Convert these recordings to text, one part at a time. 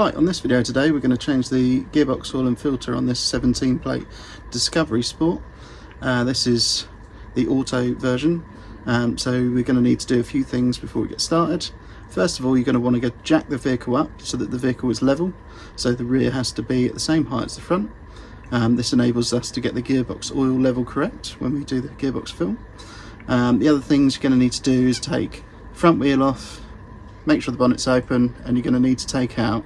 Right, on this video today we're going to change the gearbox oil and filter on this 17 plate Discovery Sport. This is the auto version, so we're going to need to do a few things before we get started. First of all, you're going to want to jack the vehicle up so that the vehicle is level, so the rear has to be at the same height as the front. This enables us to get the gearbox oil level correct when we do the gearbox fill. The other things you're going to need to do is take the front wheel off, make sure the bonnet's open, and you're going to need to take out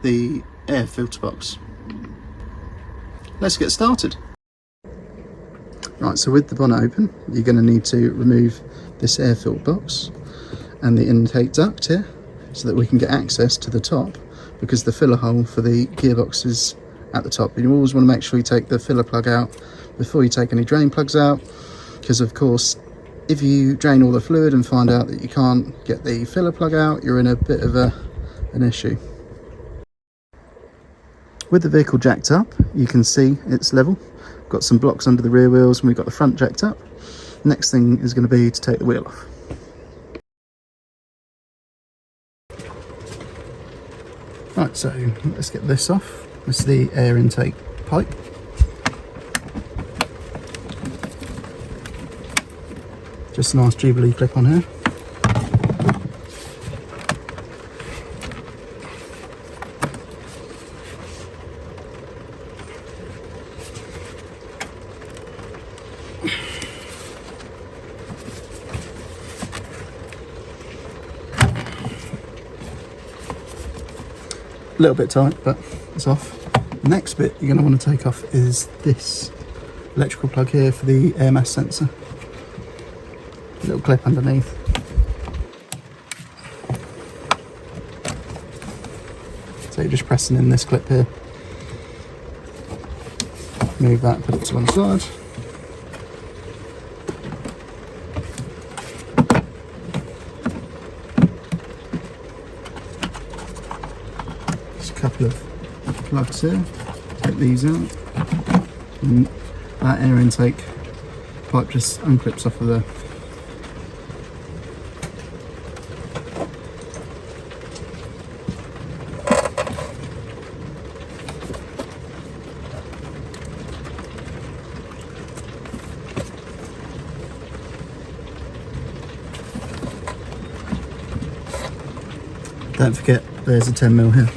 the air filter box. Let's get started. Right, so with the bonnet open, you're going to need to remove this air filter box and the intake duct here so that we can get access to the top, because the filler hole for the gearbox is at the top. You always want to make sure you take the filler plug out before you take any drain plugs out, because of course if you drain all the fluid and find out that you can't get the filler plug out, you're in a bit of an issue. With the vehicle jacked up, you can see it's level. Got some blocks under the rear wheels and we've got the front jacked up. Next thing is going to be to take the wheel off. Right, so let's get this off. This is the air intake pipe. Just a nice Jubilee clip on here. A little bit tight, but it's off. The next bit you're going to want to take off is this electrical plug here for the air mass sensor. A little clip underneath. So you're just pressing in this clip here. Move that, put it to one side. Couple of plugs here, take these out, and that air intake pipe just unclips off of there. Don't forget there's a 10mm here.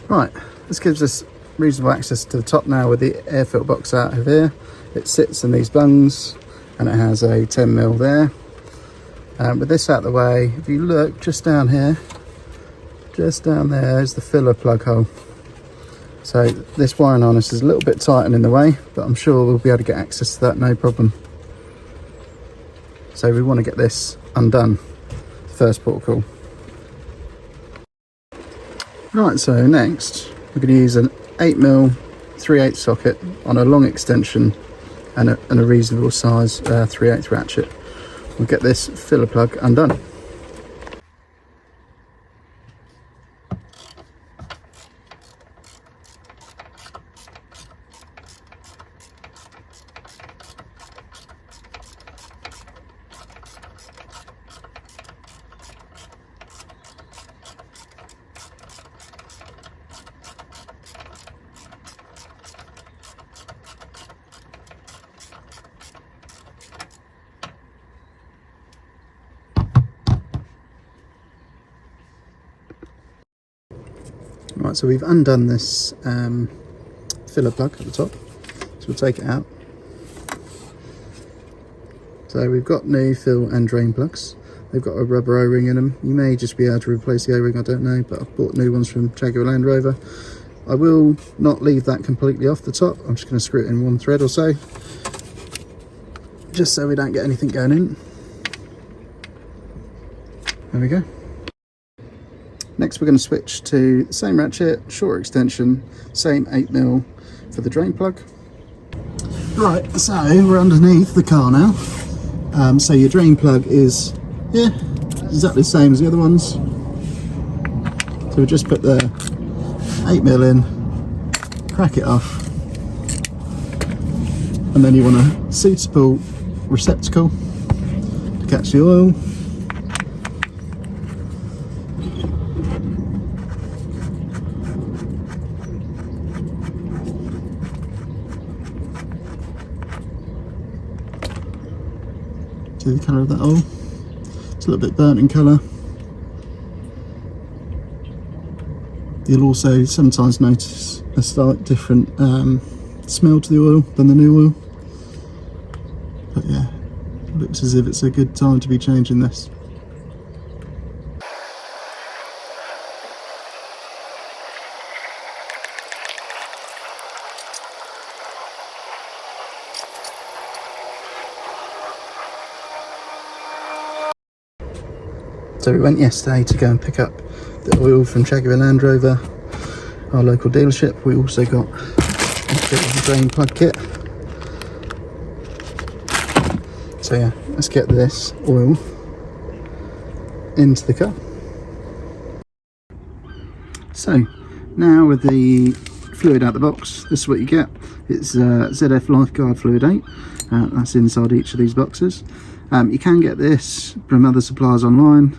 Right, this gives us reasonable access to the top now with the air filter box out of here. It sits in these bungs and it has a 10mm there. With this out of the way, if you look just down here, just down there is the filler plug hole. So this wiring harness is a little bit tight and in the way, but I'm sure we'll be able to get access to that, no problem. So we want to get this undone, first port of call. Right, so next we're going to use an 8mm 3/8 socket on a long extension and a reasonable size 3/8 ratchet. We'll get this filler plug undone. Right, so we've undone this filler plug at the top, so we'll take it out. So we've got new fill and drain plugs. They've got a rubber O-ring in them. You may just be able to replace the O-ring, I don't know, but I've bought new ones from Jaguar Land Rover. I will not leave that completely off the top. I'm just going to screw it in one thread or so, just so we don't get anything going in. There we go. Next we're going to switch to the same ratchet, shorter extension, same 8mm for the drain plug. Right, so we're underneath the car now. So your drain plug is, yeah, exactly the same as the other ones. So we just put the 8mm in, crack it off, and then you want a suitable receptacle to catch the oil. See the colour of that oil? It's a little bit burnt in colour. You'll also sometimes notice a slight different smell to the oil than the new oil. But yeah, it looks as if it's a good time to be changing this. So we went yesterday to go and pick up the oil from Jaguar Land Rover, our local dealership. We also got a bit of the drain plug kit. So yeah, let's get this oil into the car. So now with the fluid out the box, this is what you get. It's ZF LifeGuard Fluid 8. That's inside each of these boxes. You can get this from other suppliers online.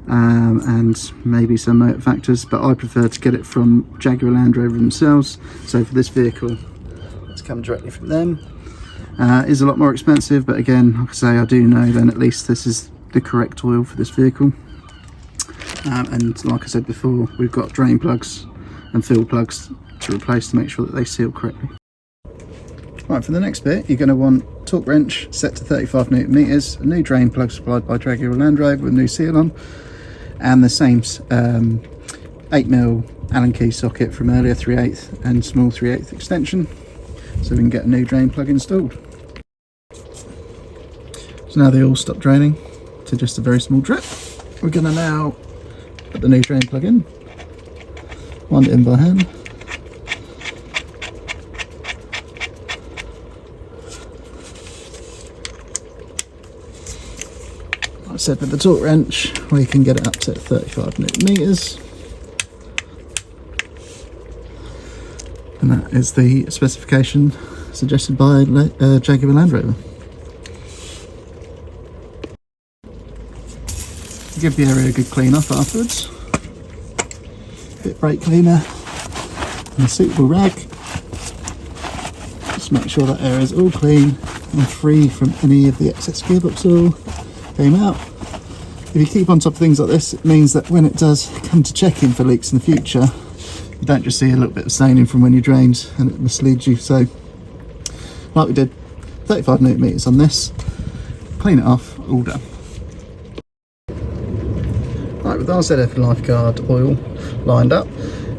And maybe some motor factors, but I prefer to get it from Jaguar Land Rover themselves. So for this vehicle, it's come directly from them. It is a lot more expensive, but again, like I say, I do know then at least this is the correct oil for this vehicle. And like I said before, we've got drain plugs and fill plugs to replace to make sure that they seal correctly. Right, for the next bit, you're going to want torque wrench set to 35 Newton meters, a new drain plug supplied by Jaguar Land Rover with new seal on, and the same 8mm Allen key socket from earlier 3/8 and small 3/8 extension, so we can get a new drain plug installed. So now they all stop draining to just a very small drip. We're going to now put the new drain plug in, wind it in by hand. Like I said, with the torque wrench, we can get it up to 35 Newton meters. And that is the specification suggested by Jaguar Land Rover. Give the area a good clean up afterwards. Bit of brake cleaner and a suitable rag. Just make sure that area is all clean and free from any of the excess gearbox oil came out. If you keep on top of things like this, it means that when it does come to checking for leaks in the future, you don't just see a little bit of staining from when you drained and it misleads you. So like we did, 35 Newton meters on this, clean it off, all done. Right, with our ZF LifeGuard oil lined up,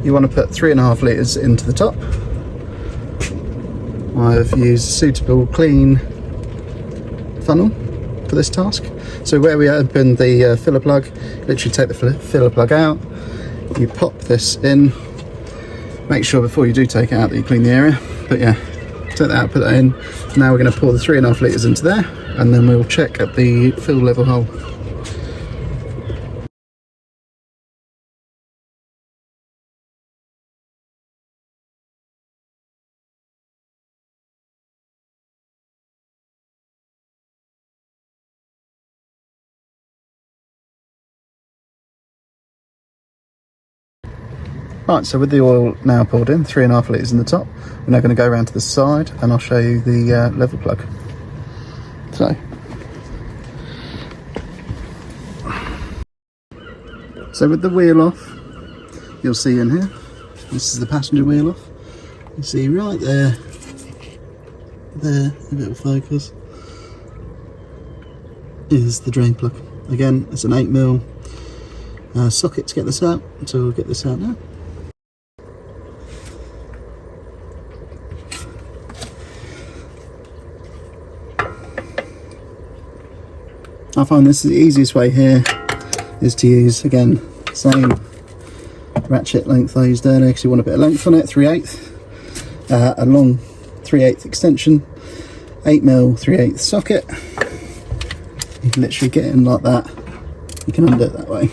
you want to put 3.5 litres into the top. I've used a suitable clean funnel for this task. So where we open the filler plug, literally take the filler plug out, you pop this in, make sure before you do take it out that you clean the area, but yeah, take that out, put that in. Now we're going to pour the 3.5 litres into there, and then we'll check at the fill level hole. Right, so with the oil now poured in, 3.5 litres in the top, we're now going to go around to the side and I'll show you the level plug. So with the wheel off, you'll see in here, this is the passenger wheel off. You see right there, a bit of focus, is the drain plug. Again, it's an 8mm socket to get this out, so we'll get this out now. I find this is the easiest way here is to use, again, same ratchet length I used earlier because you want a bit of length on it, 3/8, a long 3/8 extension. 8mm 3/8 socket. You can literally get it in like that. You can undo it that way.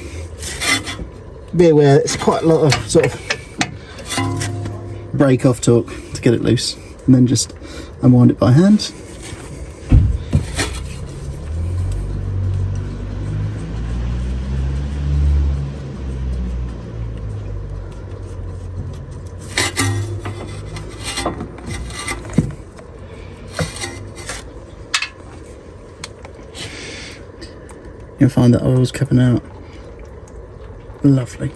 Be aware it's quite a lot of sort of break off torque to get it loose, and then just unwind it by hand. You'll find that oil's coming out lovely.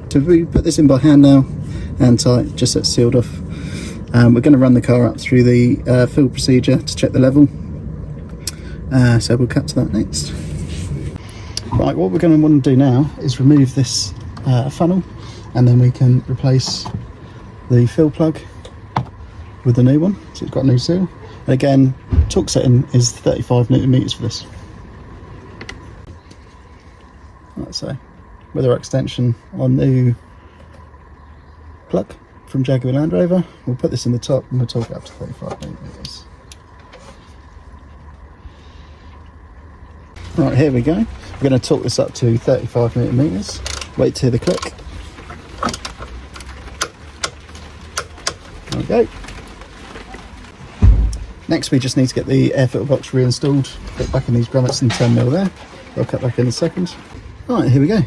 So we put this in by hand now and tight, just so it's sealed off. We're going to run the car up through the fill procedure to check the level, so we'll cut to that next. Right, what we're going to want to do now is remove this funnel, and then we can replace the fill plug with a new one, so it's got a new seal. And again, torque setting is 35 Newton meters for this. Right, so with our extension on new plug from Jaguar Land Rover, we'll put this in the top and we'll torque it up to 35 Newton meters. Right, here we go. We're going to torque this up to 35 Newton meters. Wait to hear the click. There we go. Next, we just need to get the air filter box reinstalled. Put back in these grommets and 10mm there. I'll cut back in a second. Right, here we go.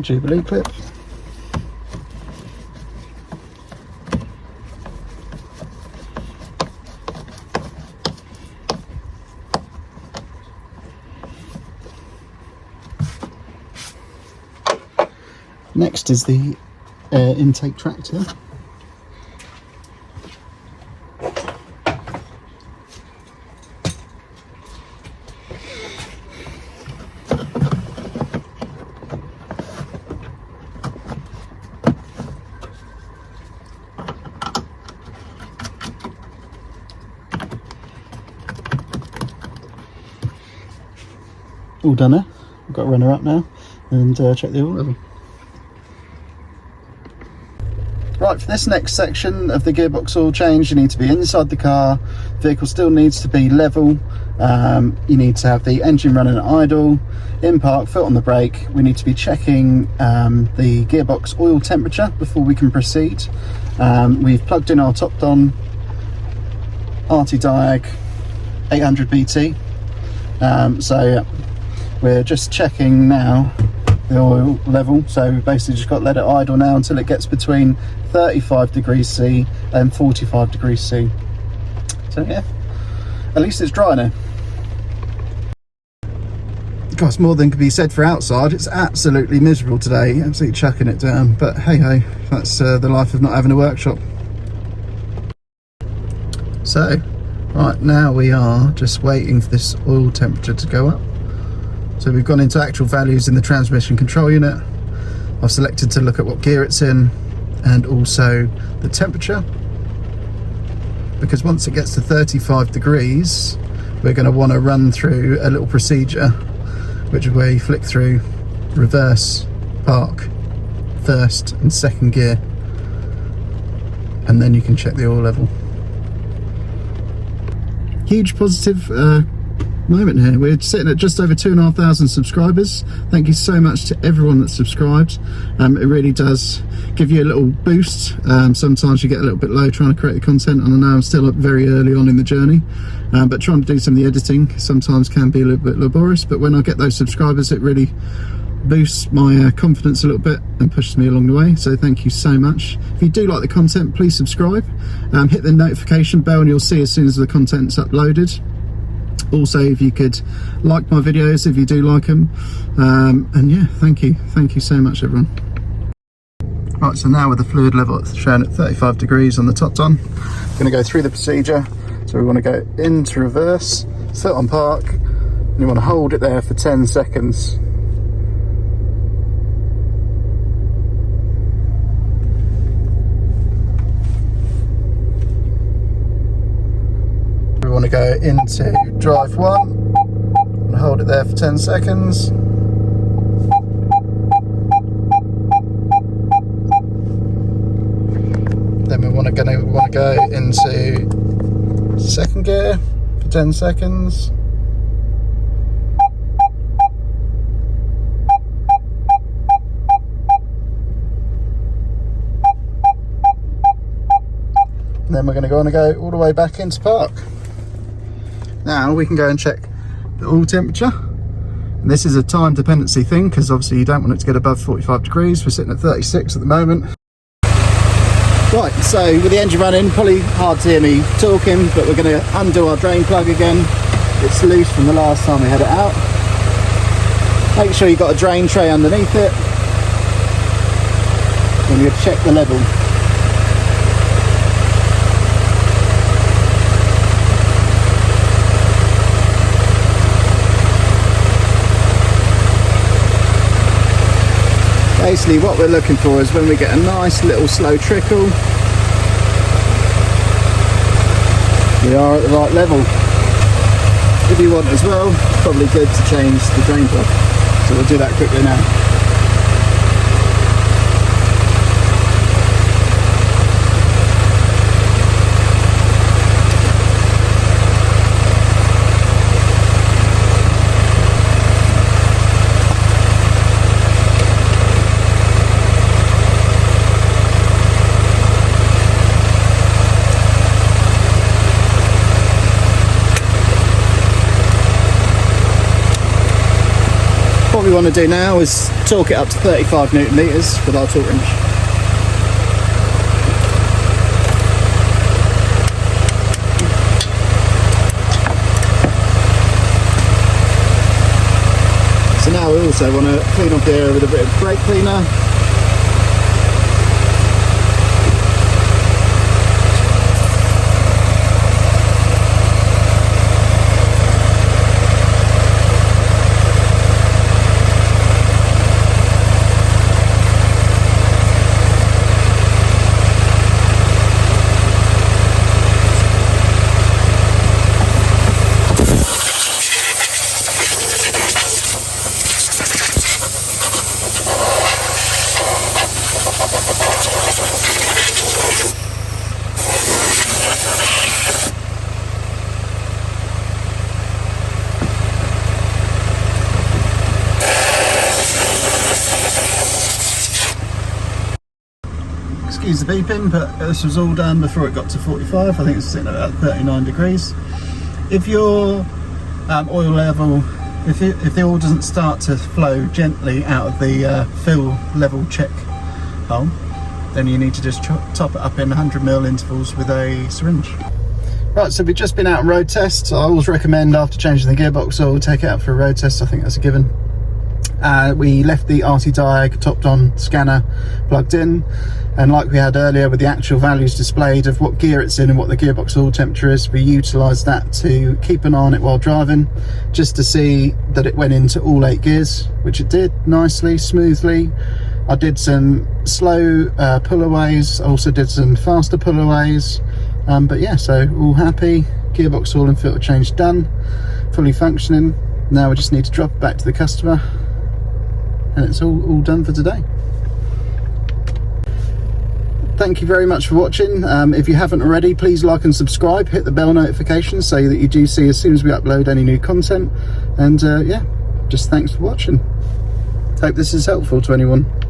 Jubilee clip. Next is the air intake tractor. All done there. I've got to run her up now and check the oil level. Right, for this next section of the gearbox oil change, you need to be inside the car. The vehicle still needs to be level. You need to have the engine running at idle. In park, foot on the brake. We need to be checking the gearbox oil temperature before we can proceed. We've plugged in our top on RT Diag 800 BT. So we're just checking now the oil level, so we basically just got to let it idle now until it gets between 35 degrees C and 45 degrees C. So yeah, at least it's dry now. Gosh, more than can be said for outside. It's absolutely miserable today, absolutely chucking it down, but hey ho, that's the life of not having a workshop. So right now we are just waiting for this oil temperature to go up. So we've gone into actual values in the transmission control unit. I've selected to look at what gear it's in and also the temperature, because once it gets to 35 degrees we're going to want to run through a little procedure, which is where you flick through reverse, park, first and second gear, and then you can check the oil level. huge positive moment here. We're sitting at just over 2,500 subscribers. Thank you so much to everyone that's subscribed. It really does give you a little boost. Sometimes you get a little bit low trying to create the content, and I know I'm still very early on in the journey, but trying to do some of the editing sometimes can be a little bit laborious, but when I get those subscribers it really boosts my confidence a little bit and pushes me along the way. So thank you so much. If you do like the content, please subscribe, hit the notification bell and you'll see as soon as the content's uploaded. Also, if you could like my videos if you do like them, and yeah, thank you so much everyone. Right, so now with the fluid level shown at 35 degrees on the top down, I'm going to go through the procedure. So we want to go into reverse, foot on park, and you want to hold it there for 10 seconds. We want to go into drive 1 and hold it there for 10 seconds. Then we want to go into second gear for 10 seconds. And then we're going to go all the way back into park. Now we can go and check the oil temperature, and this is a time dependency thing because obviously you don't want it to get above 45 degrees. We're sitting at 36 at the moment. Right, so with the engine running, probably hard to hear me talking, but we're going to undo our drain plug again. It's loose from the last time we had it out. Make sure you've got a drain tray underneath it, and you check the level. Basically what we're looking for is when we get a nice little slow trickle, we are at the right level. If you want as well, it's probably good to change the drain plug. So we'll do that quickly now. What we want to do now is torque it up to 35 Newton meters with our torque wrench. So now we also want to clean off the area with a bit of brake cleaner. Excuse the beeping, but this was all done before it got to 45. I think it's sitting at about 39 degrees. If your oil level, if the oil doesn't start to flow gently out of the fill level check hole, then you need to just top it up in 100ml intervals with a syringe. Right, so we've just been out on road tests. I always recommend after changing the gearbox oil, take it out for a road test. I think that's a given. We left the RT diag topped on scanner plugged in, and like we had earlier with the actual values displayed of what gear it's in and what the gearbox oil temperature is, we utilised that to keep an eye on it while driving, just to see that it went into all 8 gears, which it did nicely, smoothly. I did some slow pullaways, I also did some faster pullaways, but yeah, so all happy. Gearbox oil and filter change done, fully functioning. Now we just need to drop it back to the customer, and it's all done for today. thank you very much for watching. If you haven't already, please like and subscribe, hit the bell notification so that you do see as soon as we upload any new content. And yeah, just thanks for watching. Hope this is helpful to anyone.